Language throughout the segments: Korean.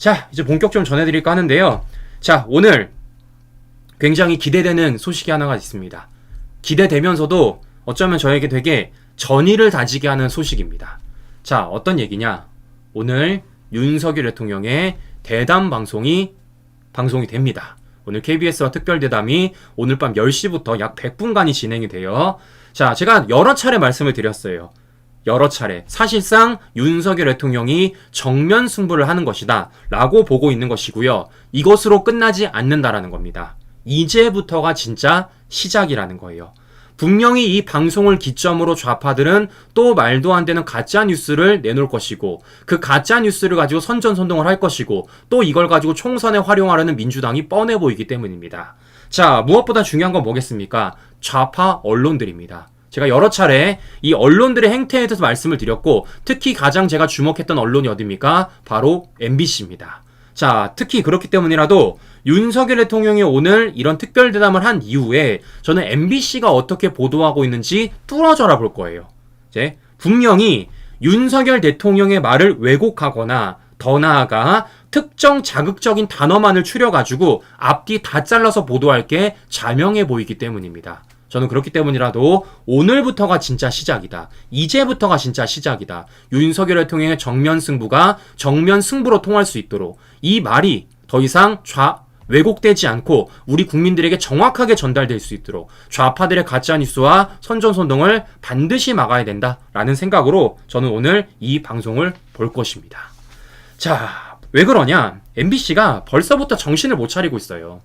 자, 이제 본격 좀 전해드릴까 하는데요. 자, 오늘 굉장히 기대되는 소식이 하나가 있습니다. 기대되면서도 어쩌면 저에게 되게 전의를 다지게 하는 소식입니다. 자, 어떤 얘기냐? 오늘 윤석열 대통령의 대담 방송이 됩니다. 오늘 KBS와 특별대담이 오늘 밤 10시부터 약 100분간이 진행이 돼요. 자, 제가 여러 차례 말씀을 드렸어요. 여러 차례. 사실상 윤석열 대통령이 정면 승부를 하는 것이다 라고 보고 있는 것이고요. 이것으로 끝나지 않는다라는 겁니다. 이제부터가 진짜 시작이라는 거예요. 분명히 이 방송을 기점으로 좌파들은 또 말도 안 되는 가짜 뉴스를 내놓을 것이고, 그 가짜 뉴스를 가지고 선전선동을 할 것이고, 또 이걸 가지고 총선에 활용하려는 민주당이 뻔해 보이기 때문입니다. 자, 무엇보다 중요한 건 뭐겠습니까? 좌파 언론들입니다. 제가 여러 차례 이 언론들의 행태에 대해서 말씀을 드렸고, 특히 가장 제가 주목했던 언론이 어디입니까? 바로 MBC입니다. 자, 특히 그렇기 때문이라도 윤석열 대통령이 오늘 이런 특별대담을 한 이후에 저는 MBC가 어떻게 보도하고 있는지 뚫어져라 볼 거예요. 이제 분명히 윤석열 대통령의 말을 왜곡하거나 더 나아가 특정 자극적인 단어만을 추려가지고 앞뒤 다 잘라서 보도할 게 자명해 보이기 때문입니다. 저는 그렇기 때문이라도 오늘부터가 진짜 시작이다. 이제부터가 진짜 시작이다. 윤석열 대통령의 정면 승부가 정면 승부로 통할 수 있도록 이 말이 더 이상 왜곡되지 않고 우리 국민들에게 정확하게 전달될 수 있도록 좌파들의 가짜뉴스와 선전선동을 반드시 막아야 된다라는 생각으로 저는 오늘 이 방송을 볼 것입니다. 자, 왜 그러냐? MBC가 벌써부터 정신을 못 차리고 있어요.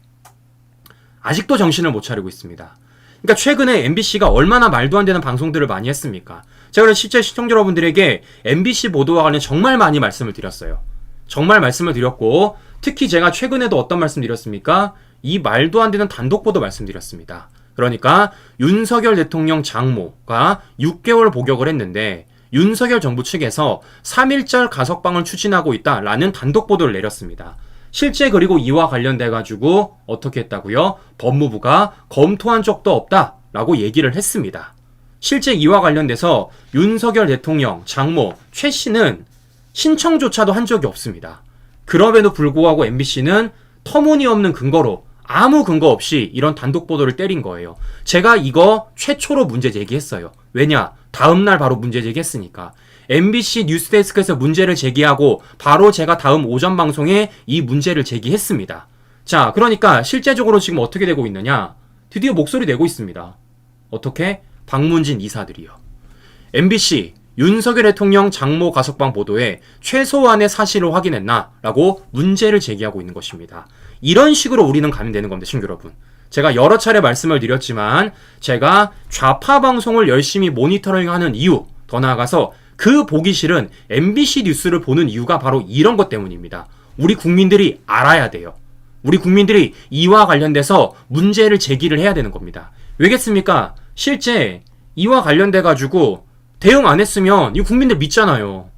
아직도 정신을 못 차리고 있습니다. 그러니까 최근에 MBC가 얼마나 말도 안 되는 방송들을 많이 했습니까? 제가 실제 시청자 여러분들에게 MBC 보도와 관련 정말 많이 말씀을 드렸어요. 정말 말씀을 드렸고, 특히 제가 최근에도 어떤 말씀 드렸습니까? 이 말도 안 되는 단독 보도 말씀드렸습니다. 그러니까 윤석열 대통령 장모가 6개월 복역을 했는데 윤석열 정부 측에서 3.1절 가석방을 추진하고 있다라는 단독 보도를 내렸습니다. 실제 그리고 이와 관련돼가지고 어떻게 했다고요? 법무부가 검토한 적도 없다라고 얘기를 했습니다. 실제 이와 관련돼서 윤석열 대통령 장모 최 씨는 신청조차도 한 적이 없습니다. 그럼에도 불구하고 MBC는 터무니없는 근거로 아무 근거 없이 이런 단독 보도를 때린 거예요. 제가 이거 최초로 문제 제기했어요. 왜냐? 다음날 바로 문제 제기했으니까. MBC 뉴스데스크에서 문제를 제기하고 바로 제가 다음 오전 방송에 이 문제를 제기했습니다. 자, 그러니까 실제적으로 지금 어떻게 되고 있느냐? 드디어 목소리 내고 있습니다. 어떻게? 박문진 이사들이요. MBC 윤석열 대통령 장모 가석방 보도에 최소한의 사실을 확인했나? 라고 문제를 제기하고 있는 것입니다. 이런 식으로 우리는 가면 되는 겁니다, 친구 여러분. 제가 여러 차례 말씀을 드렸지만 제가 좌파 방송을 열심히 모니터링하는 이유, 더 나아가서 그 보기 싫은 MBC 뉴스를 보는 이유가 바로 이런 것 때문입니다. 우리 국민들이 알아야 돼요. 우리 국민들이 이와 관련돼서 문제를 제기를 해야 되는 겁니다. 왜겠습니까? 실제 이와 관련돼가지고 대응 안 했으면 이 국민들 믿잖아요.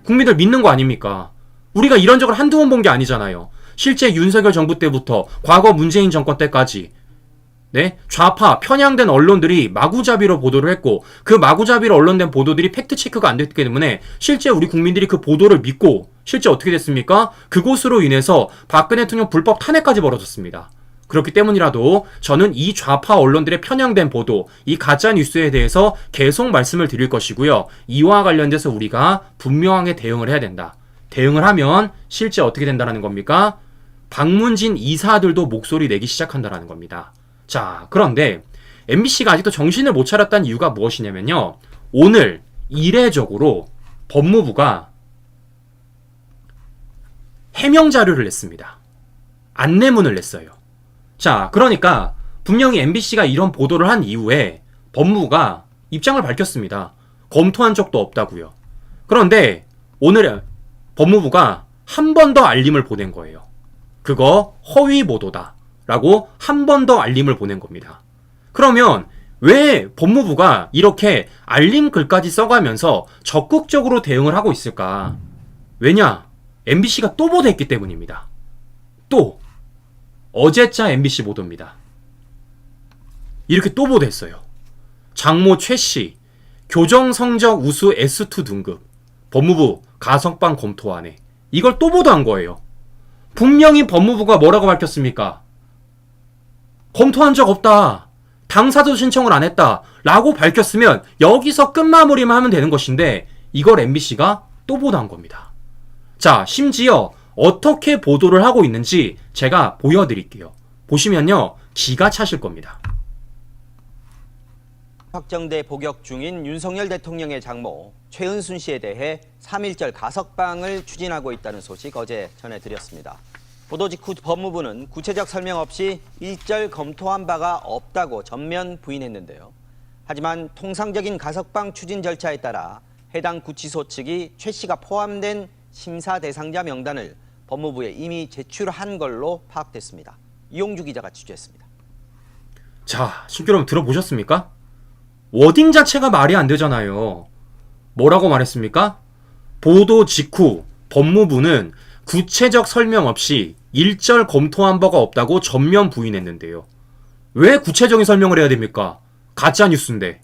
국민들 믿는 거 아닙니까? 우리가 이런 적을 한두 번 본 게 아니잖아요. 실제 윤석열 정부 때부터 과거 문재인 정권 때까지 좌파 편향된 언론들이 마구잡이로 보도를 했고, 그 마구잡이로 언론된 보도들이 팩트체크가 안 됐기 때문에 실제 우리 국민들이 그 보도를 믿고 실제 어떻게 됐습니까? 그것으로 인해서 박근혜 대통령 불법 탄핵까지 벌어졌습니다. 그렇기 때문이라도 저는 이 좌파 언론들의 편향된 보도, 이 가짜 뉴스에 대해서 계속 말씀을 드릴 것이고요. 이와 관련돼서 우리가 분명하게 대응을 해야 된다. 대응을 하면 실제 어떻게 된다는 겁니까? 박문진 이사들도 목소리 내기 시작한다는 겁니다. 자, 그런데 MBC가 아직도 정신을 못 차렸다는 이유가 무엇이냐면요. 오늘 이례적으로 법무부가 해명 자료를 냈습니다. 안내문을 냈어요. 자, 그러니까 분명히 MBC가 이런 보도를 한 이후에 법무부가 입장을 밝혔습니다. 검토한 적도 없다고요. 그런데 오늘 법무부가 한 번 더 알림을 보낸 거예요. 그거 허위 보도다 라고 한 번 더 알림을 보낸 겁니다. 그러면 왜 법무부가 이렇게 알림 글까지 써가면서 적극적으로 대응을 하고 있을까? 왜냐? MBC가 또 보도했기 때문입니다. 또 어제자 MBC 보도입니다. 이렇게 또 보도했어요. 장모 최씨 교정 성적 우수 S2 등급 법무부 가석방 검토안에 이걸 또 보도한 거예요. 분명히 법무부가 뭐라고 밝혔습니까? 검토한 적 없다. 당사자도 신청을 안 했다. 라고 밝혔으면 여기서 끝마무리만 하면 되는 것인데 이걸 MBC가 또 보도한 겁니다. 자, 심지어 어떻게 보도를 하고 있는지 제가 보여드릴게요. 보시면요, 기가 차실 겁니다. 확정돼 복역 중인 윤석열 대통령의 장모 최은순 씨에 대해 3.1절 가석방을 추진하고 있다는 소식 어제 전해드렸습니다. 보도 직후 법무부는 구체적 설명 없이 일절 검토한 바가 없다고 전면 부인했는데요. 하지만 통상적인 가석방 추진 절차에 따라 해당 구치소 측이 최 씨가 포함된 심사 대상자 명단을 법무부에 이미 제출한 걸로 파악됐습니다. 이용주 기자가 취재했습니다. 자, 신규 여러분 들어보셨습니까? 워딩 자체가 말이 안 되잖아요. 뭐라고 말했습니까? 보도 직후 법무부는 구체적 설명 없이 일절 검토한 바가 없다고 전면 부인했는데요. 왜 구체적인 설명을 해야 됩니까? 가짜 뉴스인데.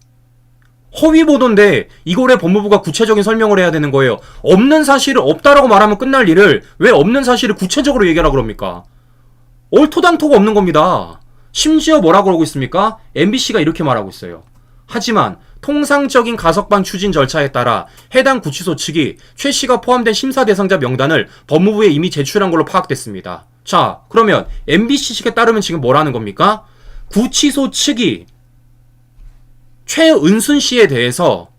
허위 보도인데 이걸 왜 법무부가 구체적인 설명을 해야 되는 거예요? 없는 사실을 없다라고 말하면 끝날 일을 왜 없는 사실을 구체적으로 얘기하라 그럽니까? 얼토당토가 없는 겁니다. 심지어 뭐라고 그러고 있습니까? MBC가 이렇게 말하고 있어요. 하지만 통상적인 가석방 추진 절차에 따라 해당 구치소 측이 최 씨가 포함된 심사 대상자 명단을 법무부에 이미 제출한 걸로 파악됐습니다. 자, 그러면 MBC 측에 따르면 지금 뭐라는 겁니까? 구치소 측이 최은순 씨에 대해서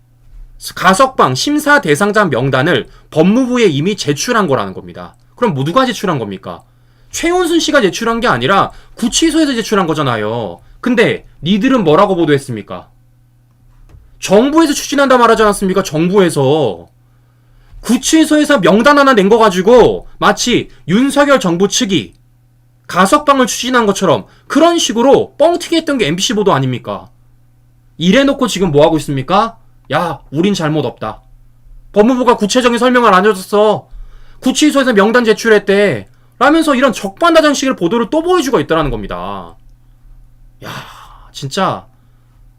가석방 심사 대상자 명단을 법무부에 이미 제출한 거라는 겁니다. 그럼 뭐 누가 제출한 겁니까? 최은순 씨가 제출한 게 아니라 구치소에서 제출한 거잖아요. 근데 니들은 뭐라고 보도했습니까? 정부에서 추진한다 말하지 않았습니까? 정부에서. 구치소에서 명단 하나 낸 거 가지고 마치 윤석열 정부 측이 가석방을 추진한 것처럼 그런 식으로 뻥튀기 했던 게 MBC 보도 아닙니까? 이래놓고 지금 뭐하고 있습니까? 야, 우린 잘못 없다. 법무부가 구체적인 설명을 안 해줬어. 구치소에서 명단 제출했대. 라면서 이런 적반하장식의 보도를 또 보여주고 있다는 겁니다. 야, 진짜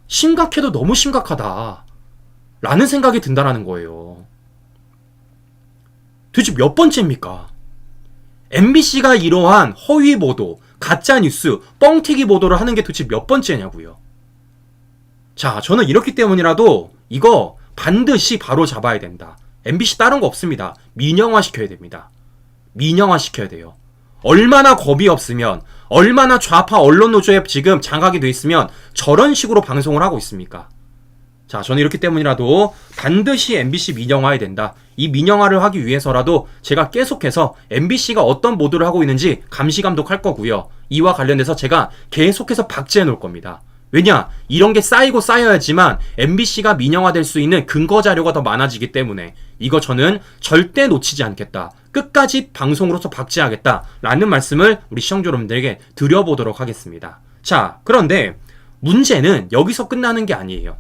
심각해도 너무 심각하다 라는 생각이 든다라는 거예요. 도대체 몇 번째입니까? MBC가 이러한 허위 보도, 가짜 뉴스, 뻥튀기 보도를 하는 게 도대체 몇 번째냐고요. 자, 저는 이렇기 때문이라도 이거 반드시 바로 잡아야 된다. MBC 다른 거 없습니다. 민영화 시켜야 됩니다. 민영화 시켜야 돼요. 얼마나 겁이 없으면, 얼마나 좌파 언론 노조에 지금 장악이 돼 있으면 저런 식으로 방송을 하고 있습니까? 자, 저는 이렇기 때문이라도 반드시 MBC 민영화해야 된다. 이 민영화를 하기 위해서라도 제가 계속해서 MBC가 어떤 보도를 하고 있는지 감시 감독할 거고요. 이와 관련해서 제가 계속해서 박제해 놓을 겁니다. 왜냐? 이런 게 쌓이고 쌓여야지만 MBC가 민영화될 수 있는 근거 자료가 더 많아지기 때문에 이거 저는 절대 놓치지 않겠다. 끝까지 방송으로서 박제하겠다. 라는 말씀을 우리 시청자 여러분들에게 드려보도록 하겠습니다. 자, 그런데 문제는 여기서 끝나는 게 아니에요.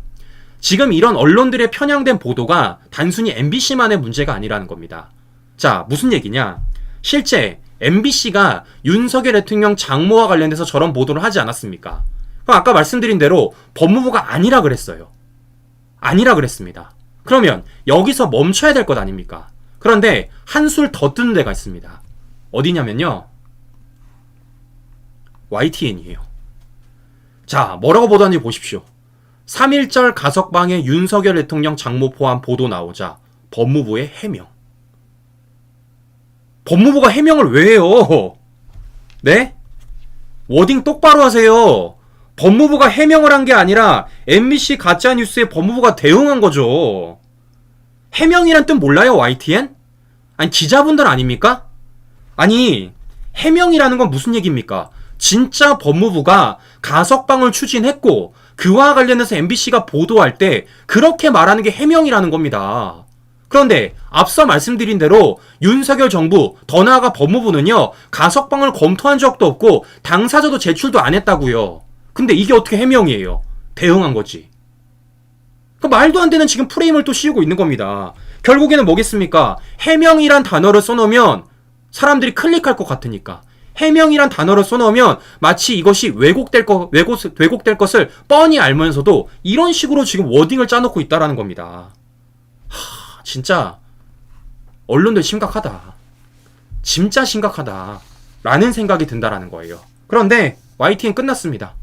지금 이런 언론들의 편향된 보도가 단순히 MBC만의 문제가 아니라는 겁니다. 자, 무슨 얘기냐? 실제 MBC가 윤석열 대통령 장모와 관련돼서 저런 보도를 하지 않았습니까? 그럼 아까 말씀드린 대로 법무부가 아니라 그랬어요. 아니라 그랬습니다. 그러면 여기서 멈춰야 될 것 아닙니까? 그런데 한술 더 뜨는 데가 있습니다. 어디냐면요, YTN이에요. 자, 뭐라고 보도하는지 보십시오. 3.1절 가석방에 윤석열 대통령 장모 포함 보도 나오자 법무부의 해명. 법무부가 해명을 왜 해요? 네? 워딩 똑바로 하세요. 법무부가 해명을 한 게 아니라 MBC 가짜뉴스에 법무부가 대응한 거죠. 해명이란 뜻 몰라요, YTN? 아니, 기자분들 아닙니까? 아니, 해명이라는 건 무슨 얘기입니까? 진짜 법무부가 가석방을 추진했고 그와 관련해서 MBC가 보도할 때 그렇게 말하는 게 해명이라는 겁니다. 그런데 앞서 말씀드린 대로 윤석열 정부, 더 나아가 법무부는요, 가석방을 검토한 적도 없고 당사자도 제출도 안 했다고요. 근데 이게 어떻게 해명이에요? 대응한 거지. 그 말도 안 되는 지금 프레임을 또 씌우고 있는 겁니다. 결국에는 뭐겠습니까? 해명이란 단어를 써놓으면 사람들이 클릭할 것 같으니까. 해명이란 단어를 써놓으면 마치 이것이 왜곡될 것을 뻔히 알면서도 이런 식으로 지금 워딩을 짜놓고 있다라는 겁니다. 진짜 언론들 심각하다. 진짜 심각하다라는 생각이 든다라는 거예요. 그런데 YTN 끝났습니다.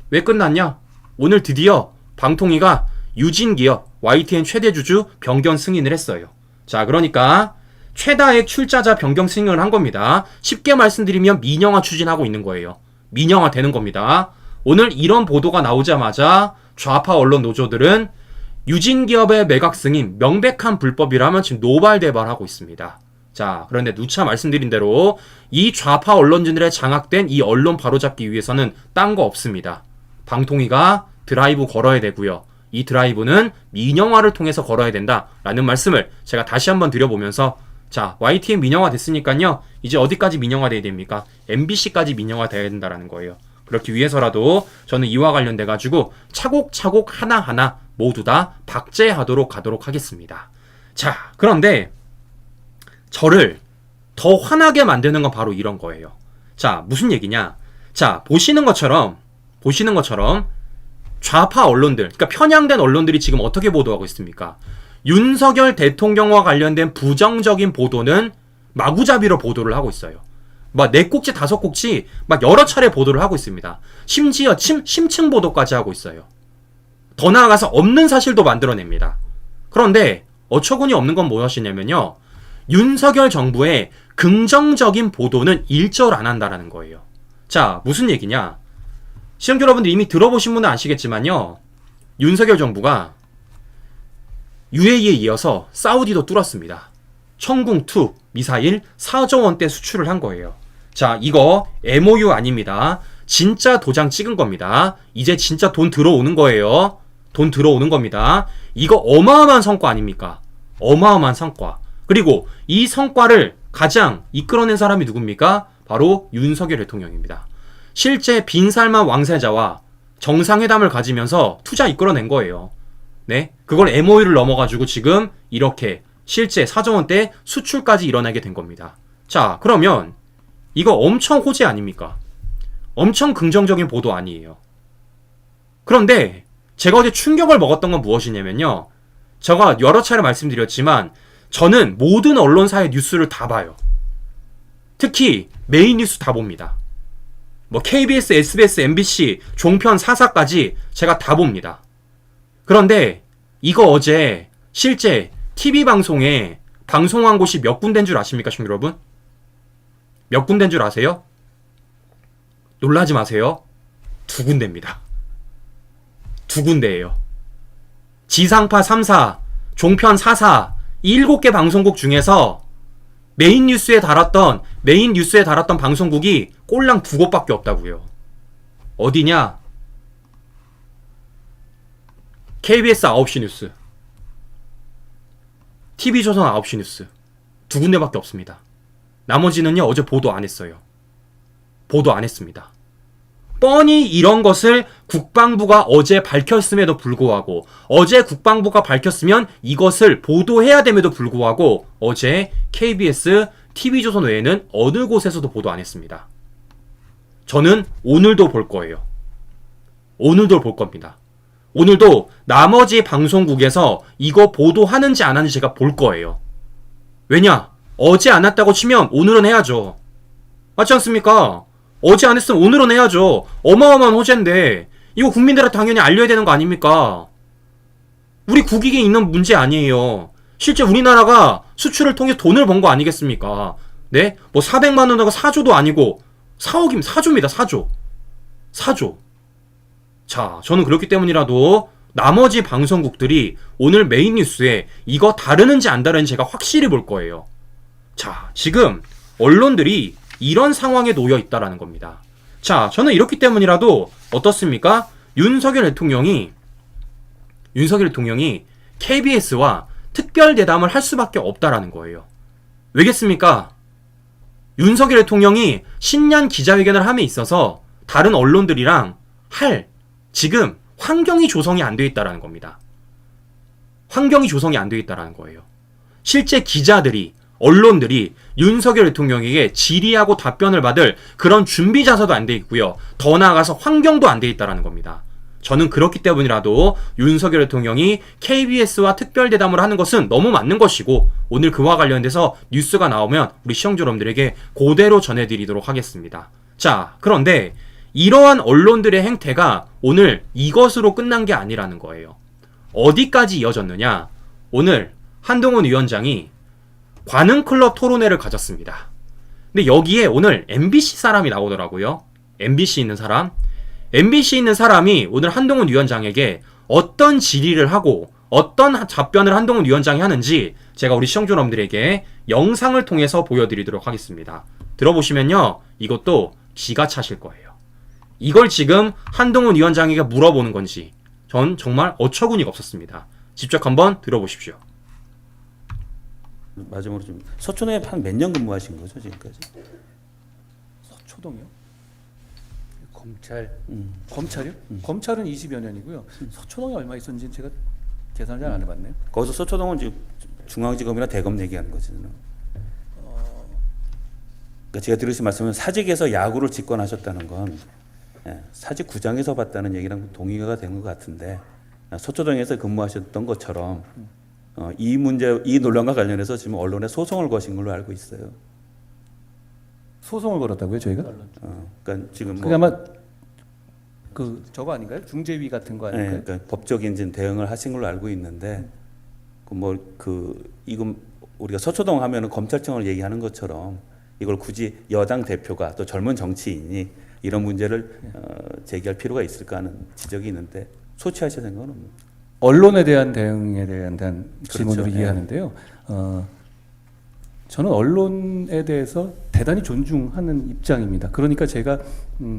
왜 끝났냐? 오늘 드디어 방통위가 유진기업 YTN 최대 주주 변경 승인을 했어요. 자, 그러니까 최다액 출자자 변경 승인을 한 겁니다. 쉽게 말씀드리면 민영화 추진하고 있는 거예요. 민영화 되는 겁니다. 오늘 이런 보도가 나오자마자 좌파 언론 노조들은 유진기업의 매각 승인 명백한 불법이라면 지금 노발대발하고 있습니다. 자, 그런데 누차 말씀드린 대로 이 좌파 언론진들의 장악된 이 언론 바로잡기 위해서는 딴 거 없습니다. 방통위가 드라이브 걸어야 되고요. 이 드라이브는 민영화를 통해서 걸어야 된다라는 말씀을 제가 다시 한번 드려보면서, 자, YTN 민영화 됐으니까요. 이제 어디까지 민영화 돼야 됩니까? MBC까지 민영화 돼야 된다라는 거예요. 그렇기 위해서라도 저는 이와 관련돼 가지고 차곡차곡 하나하나 모두 다 박제하도록 가도록 하겠습니다. 자, 그런데 저를 더 화나게 만드는 건 바로 이런 거예요. 자, 무슨 얘기냐? 자, 보시는 것처럼 좌파 언론들, 그러니까 편향된 언론들이 지금 어떻게 보도하고 있습니까? 윤석열 대통령과 관련된 부정적인 보도는 마구잡이로 보도를 하고 있어요. 막 4꼭지 5꼭지 막 여러 차례 보도를 하고 있습니다. 심지어 심층 보도까지 하고 있어요. 더 나아가서 없는 사실도 만들어냅니다. 그런데 어처구니 없는 건 무엇이냐면요, 윤석열 정부의 긍정적인 보도는 일절 안 한다라는 거예요. 자, 무슨 얘기냐? 시청자 여러분들 이미 들어보신 분은 아시겠지만요, 윤석열 정부가 UAE에 이어서 사우디도 뚫었습니다. 천궁2 미사일 4조 원대 수출을 한 거예요. 자, 이거 MOU 아닙니다. 진짜 도장 찍은 겁니다. 이제 진짜 돈 들어오는 거예요. 돈 들어오는 겁니다. 이거 어마어마한 성과 아닙니까? 어마어마한 성과. 그리고 이 성과를 가장 이끌어낸 사람이 누굽니까? 바로 윤석열 대통령입니다. 실제 빈살만 왕세자와 정상회담을 가지면서 투자 이끌어낸 거예요. 네, 그걸 MOU를 넘어가지고 지금 이렇게 실제 4조 원대 수출까지 일어나게 된 겁니다. 자, 그러면 이거 엄청 호재 아닙니까? 엄청 긍정적인 보도 아니에요. 그런데 제가 어제 충격을 먹었던 건 무엇이냐면요, 제가 여러 차례 말씀드렸지만 저는 모든 언론사의 뉴스를 다 봐요. 특히 메인 뉴스 다 봅니다. 뭐 KBS, SBS, MBC, 종편 4사까지 제가 다 봅니다. 그런데 이거 어제 실제 TV 방송에 방송한 곳이 몇 군데인 줄 아십니까, 시청자 여러분? 몇 군데인 줄 아세요? 놀라지 마세요. 2군데입니다. 2군데예요. 지상파 3사, 종편 4사, 7개 방송국 중에서 메인 뉴스에 달았던 방송국이 꼴랑 2곳밖에 없다고요. 어디냐? KBS 9시 뉴스, TV조선 9시 뉴스 2군데밖에 없습니다. 나머지는요, 어제 보도 안 했어요. 보도 안 했습니다. 뻔히 이런 것을 국방부가 어제 밝혔음에도 불구하고, 어제 국방부가 밝혔으면 이것을 보도해야 됨에도 불구하고 어제 KBS, TV조선 외에는 어느 곳에서도 보도 안 했습니다. 저는 오늘도 볼 거예요. 오늘도 볼 겁니다. 오늘도 나머지 방송국에서 이거 보도하는지 안 하는지 제가 볼 거예요. 왜냐? 어제 안 했다고 치면 오늘은 해야죠. 맞지 않습니까? 어제 안 했으면 오늘은 해야죠. 어마어마한 호재인데 이거 국민들한테 당연히 알려야 되는 거 아닙니까? 우리 국익에 있는 문제 아니에요. 실제 우리나라가 수출을 통해 돈을 번 거 아니겠습니까? 네? 뭐 400만 원하고 4조도 아니고 4억이면 4조입니다. 4조. 자, 저는 그렇기 때문이라도 나머지 방송국들이 오늘 메인 뉴스에 이거 다르는지 안 다르는지 제가 확실히 볼 거예요. 자, 지금 언론들이 이런 상황에 놓여 있다라는 겁니다. 자, 저는 이렇기 때문이라도 어떻습니까? 윤석열 대통령이 KBS와 특별 대담을 할 수밖에 없다라는 거예요. 왜겠습니까? 윤석열 대통령이 신년 기자회견을 함에 있어서 다른 언론들이랑 지금 환경이 조성이 안 돼 있다라는 겁니다. 환경이 조성이 안 돼 있다라는 거예요. 실제 기자들이, 언론들이 윤석열 대통령에게 질의하고 답변을 받을 그런 준비 자세도 안 돼 있고요. 더 나아가서 환경도 안 돼 있다라는 겁니다. 저는 그렇기 때문이라도 윤석열 대통령이 KBS와 특별대담을 하는 것은 너무 맞는 것이고 오늘 그와 관련돼서 뉴스가 나오면 우리 시청자 여러분들에게 그대로 전해드리도록 하겠습니다. 자, 그런데 이러한 언론들의 행태가 오늘 이것으로 끝난 게 아니라는 거예요. 어디까지 이어졌느냐? 오늘 한동훈 위원장이 관흥클럽 토론회를 가졌습니다. 근데 여기에 오늘 MBC 사람이 나오더라고요. MBC 있는 사람. MBC 있는 사람이 오늘 한동훈 위원장에게 어떤 질의를 하고 어떤 답변을 한동훈 위원장이 하는지 제가 우리 시청자 여러분들에게 영상을 통해서 보여드리도록 하겠습니다. 들어보시면요. 이것도 기가 차실 거예요. 이걸 지금 한동훈 위원장에게 물어보는 건지 전 정말 어처구니가 없었습니다. 직접 한번 들어보십시오. 마지막으로 좀 서초동에 한 몇 년 근무하신 거죠 지금까지? 서초동이요? 검찰이요? 검찰은 20여 년이고요. 서초동에 얼마 있었는지 제가 계산을 잘 안 해봤네요. 거기서 서초동은 지금 중앙지검이나 대검 얘기하는 거잖아요. 그러니까 제가 들으신 말씀은 사직에서 야구를 직권하셨다는 건 사직구장에서 봤다는 얘기랑 동의가 되는 것 같은데 서초동에서 근무하셨던 것처럼 이 문제, 이 논란과 관련해서 지금 언론에 소송을 거신 걸로 알고 있어요. 소송을 걸었다고요, 저희가? 그러니까 지금 그게 아마 그 저거 아닌가요? 중재위 같은 거 아닌가요? 그러니까 법적인 지금 대응을 하신 걸로 알고 있는데 이건 우리가 서초동 하면은 검찰청을 얘기하는 것처럼 이걸 굳이 여당 대표가 또 젊은 정치인이 이런 문제를 제기할 필요가 있을까 하는 지적이 있는데 소취하실 생각은 없나요? 언론에 대한 대응에 대한 질문으로 그렇죠. 이해하는데요. 저는 언론에 대해서 대단히 존중하는 입장입니다. 그러니까 제가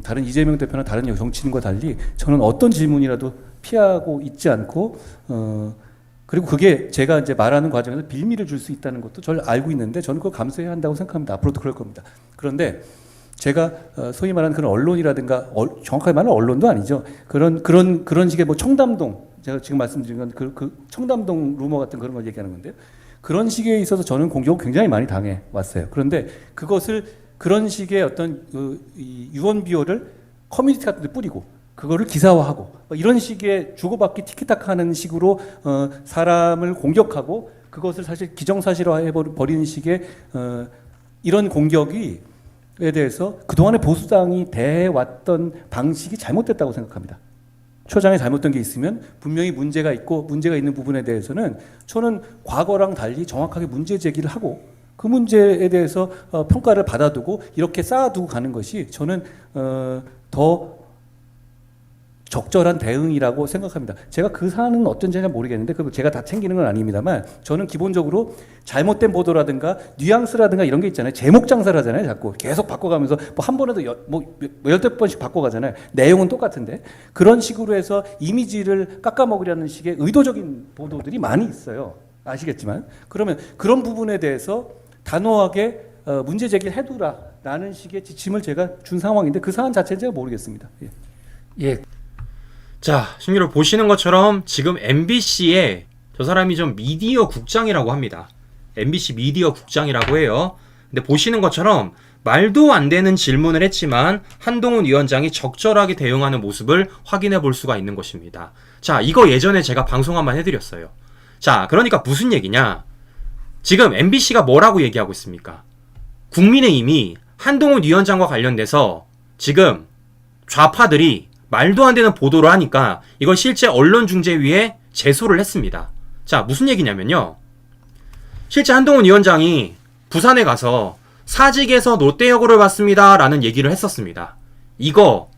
다른 이재명 대표나 다른 정치인과 달리 저는 어떤 질문이라도 피하고 있지 않고 그리고 그게 제가 이제 말하는 과정에서 빌미를 줄 수 있다는 것도 저를 알고 있는데 저는 그걸 감수해야 한다고 생각합니다. 앞으로도 그럴 겁니다. 그런데 제가 소위 말하는 그런 언론이라든가 정확하게 말하면 언론도 아니죠. 그런 식의 뭐 청담동 제가 지금 말씀드린 건 그 청담동 루머 같은 그런 걸 얘기하는 건데요. 그런 식에 있어서 저는 공격을 굉장히 많이 당해 왔어요. 그런데 그것을 그런 식의 어떤 이 유언 비어를 커뮤니티 같은 데 뿌리고 그거를 기사화하고 이런 식의 주고받기 티키타카하는 식으로 사람을 공격하고 그것을 사실 기정사실화해 버리는 식의 이런 공격에 대해서 그동안에 보수당이 대해왔던 방식이 잘못됐다고 생각합니다. 초장에 잘못된 게 있으면 분명히 문제가 있고 문제가 있는 부분에 대해서는 저는 과거랑 달리 정확하게 문제 제기를 하고 그 문제에 대해서 평가를 받아두고 이렇게 쌓아두고 가는 것이 저는 더 적절한 대응이라고 생각합니다. 제가 그 사안은 어떤지 잘 모르겠는데 그 제가 다 챙기는 건 아닙니다만 저는 기본적으로 잘못된 보도라든가 뉘앙스라든가 이런 게 있잖아요. 제목 장사를 하잖아요. 자꾸 계속 바꿔가면서 뭐 한 번에도 열댓 번씩 바꿔가잖아요. 내용은 똑같은데 그런 식으로 해서 이미지를 깎아먹으려는 식의 의도적인 보도들이 많이 있어요. 아시겠지만 그러면 그런 부분에 대해서 단호하게 문제 제기를 해두라라는 식의 지침을 제가 준 상황인데 그 사안 자체는 제가 모르겠습니다. 예. 자, 신규를 보시는 것처럼 지금 MBC에 저 사람이 좀 미디어 국장이라고 합니다. MBC 미디어 국장이라고 해요. 근데 보시는 것처럼 말도 안 되는 질문을 했지만 한동훈 위원장이 적절하게 대응하는 모습을 확인해 볼 수가 있는 것입니다. 자, 이거 예전에 제가 방송 한번 해드렸어요. 자, 그러니까 무슨 얘기냐? 지금 MBC가 뭐라고 얘기하고 있습니까? 국민의힘이 한동훈 위원장과 관련돼서 지금 좌파들이 말도 안 되는 보도를 하니까 이걸 실제 언론중재위에 제소를 했습니다. 자, 무슨 얘기냐면요. 실제 한동훈 위원장이 부산에 가서 사직에서 롯데야구를 봤습니다 라는 얘기를 했었습니다. 이거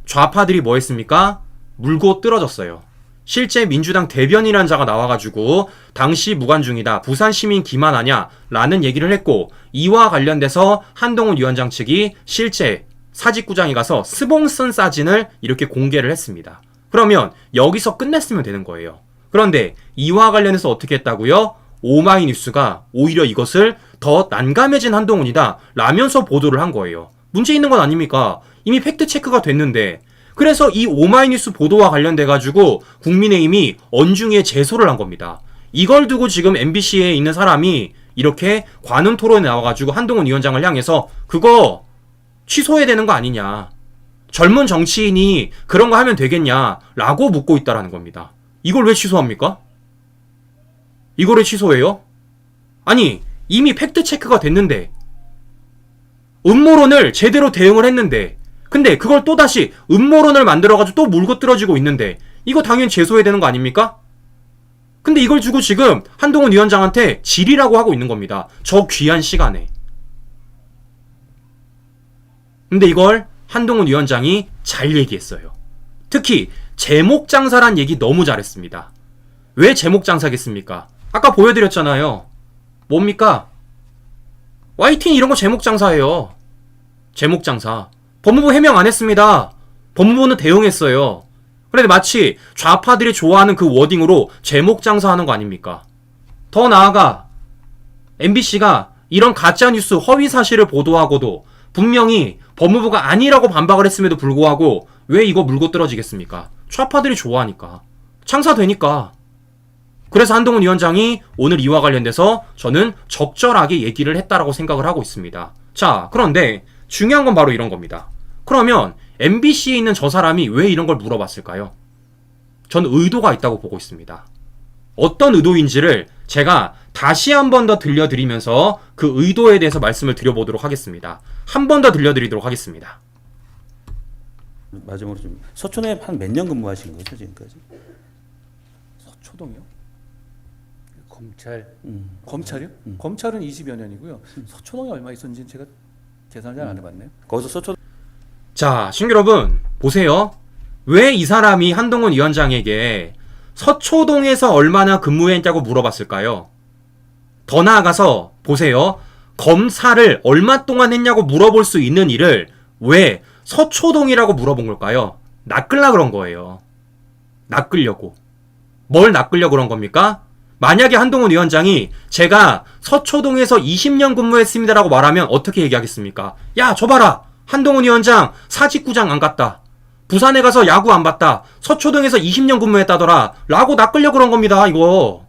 좌파들이 뭐 했습니까? 물고 뜯어졌어요. 실제 민주당 대변인이라는 자가 나와가지고 당시 무관중이다, 부산시민 기만하냐 라는 얘기를 했고 이와 관련돼서 한동훈 위원장 측이 실제 사직구장에 가서 스봉 쓴 사진을 이렇게 공개를 했습니다. 그러면 여기서 끝냈으면 되는 거예요. 그런데 이와 관련해서 어떻게 했다고요? 오마이뉴스가 오히려 이것을 더 난감해진 한동훈이다 라면서 보도를 한 거예요. 문제 있는 건 아닙니까? 이미 팩트체크가 됐는데. 그래서 이 오마이뉴스 보도와 관련돼가지고 국민의힘이 언중에 제소를 한 겁니다. 이걸 두고 지금 MBC에 있는 사람이 이렇게 관훈 토론에 나와가지고 한동훈 위원장을 향해서 그거 취소해야 되는 거 아니냐. 젊은 정치인이 그런 거 하면 되겠냐라고 묻고 있다라는 겁니다. 이걸 왜 취소합니까? 이걸 왜 취소해요? 아니, 이미 팩트 체크가 됐는데, 음모론을 제대로 대응을 했는데, 근데 그걸 또다시 음모론을 만들어가지고 또 물고 뜯어지고 있는데, 이거 당연히 제소해야 되는 거 아닙니까? 근데 이걸 주고 지금 한동훈 위원장한테 질이라고 하고 있는 겁니다. 저 귀한 시간에. 근데 이걸 한동훈 위원장이 잘 얘기했어요. 특히 제목 장사란 얘기 너무 잘했습니다. 왜 제목 장사겠습니까? 아까 보여드렸잖아요. 뭡니까? YTN 이런 거 제목 장사예요. 제목 장사. 법무부 해명 안 했습니다. 법무부는 대응했어요. 그런데 마치 좌파들이 좋아하는 그 워딩으로 제목 장사하는 거 아닙니까? 더 나아가 MBC가 이런 가짜뉴스 허위 사실을 보도하고도 분명히 법무부가 아니라고 반박을 했음에도 불구하고 왜 이거 물고 떨어지겠습니까? 좌파들이 좋아하니까. 장사되니까. 그래서 한동훈 위원장이 오늘 이와 관련돼서 저는 적절하게 얘기를 했다라고 생각을 하고 있습니다. 자, 그런데 중요한 건 바로 이런 겁니다. 그러면 MBC에 있는 저 사람이 왜 이런 걸 물어봤을까요? 전 의도가 있다고 보고 있습니다. 어떤 의도인지를 제가 다시 한 번 더 들려드리면서 그 의도에 대해서 말씀을 드려보도록 하겠습니다. 한 번 더 들려드리도록 하겠습니다. 마지막으로 좀 서초동에 한 몇 년 근무하신 거죠 지금까지? 서초동이요? 검찰이요? 검찰은 20여 년이고요. 서초동에 얼마 있었는지 제가 계산을 잘 안 해봤네요. 거기서 서초 자, 시청자 여러분 보세요. 왜 이 사람이 한동훈 위원장에게 서초동에서 얼마나 근무했냐고 물어봤을까요? 더 나아가서 보세요. 검사를 얼마 동안 했냐고 물어볼 수 있는 일을 왜 서초동이라고 물어본 걸까요? 낚으려고 그런 거예요. 낚으려고. 뭘 낚으려고 그런 겁니까? 만약에 한동훈 위원장이 제가 서초동에서 20년 근무했습니다라고 말하면 어떻게 얘기하겠습니까? 야, 저 봐라. 한동훈 위원장 사직구장 안 갔다. 부산에 가서 야구 안 봤다. 서초동에서 20년 근무했다더라. 라고 낚으려고 그런 겁니다, 이거.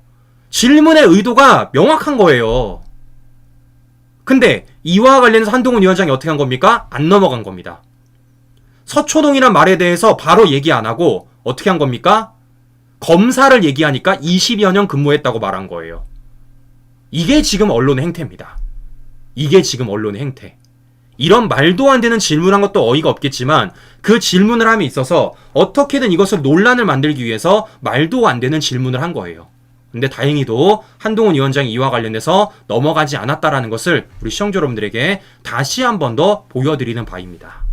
질문의 의도가 명확한 거예요. 근데 이와 관련해서 한동훈 위원장이 어떻게 한 겁니까? 안 넘어간 겁니다. 서초동이란 말에 대해서 바로 얘기 안 하고 어떻게 한 겁니까? 검사를 얘기하니까 20여 년 근무했다고 말한 거예요. 이게 지금 언론의 행태입니다. 이게 지금 언론의 행태. 이런 말도 안 되는 질문한 것도 어이가 없겠지만 그 질문을 함에 있어서 어떻게든 이것을 논란을 만들기 위해서 말도 안 되는 질문을 한 거예요. 근데 다행히도 한동훈 위원장이 이와 관련돼서 넘어가지 않았다라는 것을 우리 시청자 여러분들에게 다시 한 번 더 보여드리는 바입니다.